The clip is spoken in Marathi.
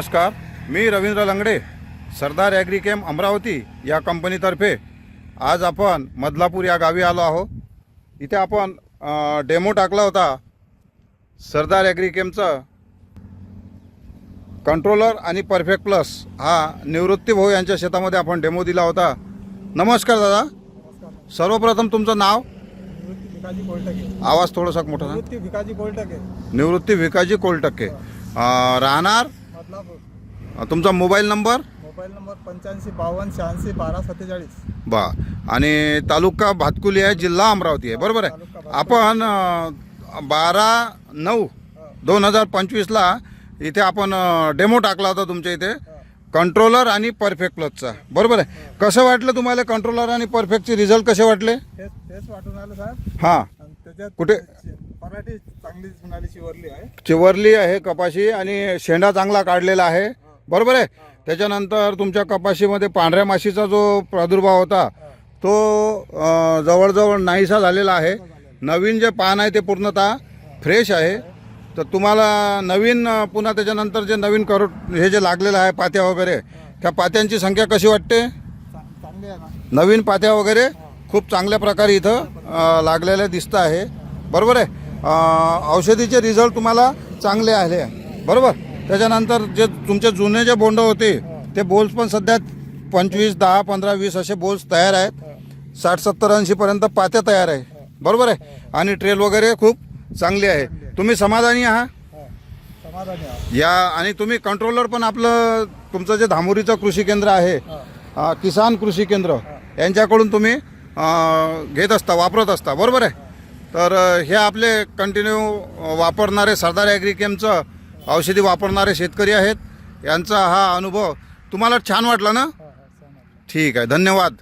नमस्कार, मी रवींद्र लंगडे, सरदार ॲग्रीकेम अमरावती या कंपनीतर्फे आज आपण मदलापूर या गावी आलो आहो। इथे आपण डेमो टाकला होता सरदार ॲग्रीकेमचा कंट्रोलर आणि परफेक्ट प्लस हा निवृत्ती भाऊ यांच्या शेतामध्ये आपण डेमो दिला होता। नमस्कार दादा, सर्वप्रथम तुमचं नाव? भिकाजी कोलटके। आवाज थोडासा मोठा ना। निवृत्ती भिकाजी कोलटके। निवृत्ती भिकाजी कोलटके, राहणार मदलापूर। तुमचा मोबाईल नंबर? Mobile number 8552861247। बा, आणि तालुका भातकुली आहे, जिल्हा अमरावती आहे, बरोबर आहे। आपण 12/9/2025 इथे आपण डेमो टाकला होता तुमच्या इथे कंट्रोलर आणि परफेक्ट प्लसचा, बरोबर आहे। कसं वाटलं तुम्हाला कंट्रोलर आणि परफेक्टचे रिझल्ट कसे वाटले? तेच वाटून आलं साहेब। हां, त्याच्यात कुठे पराठी चांगली जुनाली चिवरली आहे। चिवरली आहे कपाशी आणि शेंडा चांगला काढलेला आहे, बरोबर आहे। त्याच्यानंतर तुमच्या कपाशीमध्ये पांढऱ्या माशीचा जो प्रादुर्भाव होता तो जवळजवळ नाहीसा झालेला आहे। नवीन जे पान आहे ते पूर्णतः फ्रेश आहे। तर तुम्हाला नवीन पुन्हा त्याच्यानंतर जे नवीन हे जे लागलेलं आहे पात्या वगैरे, त्या पात्यांची संख्या कशी वाटते? चांगली आहे ना। नवीन पात्या वगैरे खूप चांगल्या प्रकारे इथं लागलेल्या दिसत आहे, बरोबर आहे। औषधीचे रिझल्ट तुम्हाला चांगले आले, बरोबर। त्याच्यानंतर जे तुमचे जुने जे बोंड होते ते बोल्स पण सध्या 25, 10, 15, 20 असे बोल्स तयार आहेत। 60, 70, 80पर्यंत पात्या तयार आहे, बरोबर आहे। आणि ट्रेल वगैरे खूप चांगली आहे। तुम्ही समाधानी आहात? समाधानी आहे। या आणि तुम्ही कंट्रोलर पण आपलं तुमचं जे धामोरीचं कृषी केंद्र आहे, किसान कृषी केंद्र यांच्याकडून तुम्ही घेत असता, वापरत असता, बरोबर आहे। तर हे आपले कंटिन्यू वापरणारे सरदार ॲग्रीकेमचं औषधी वापरणारे शेतकरी आहेत। यांचा हा अनुभव तुम्हाला छान वाटला ना? ठीक आहे, धन्यवाद।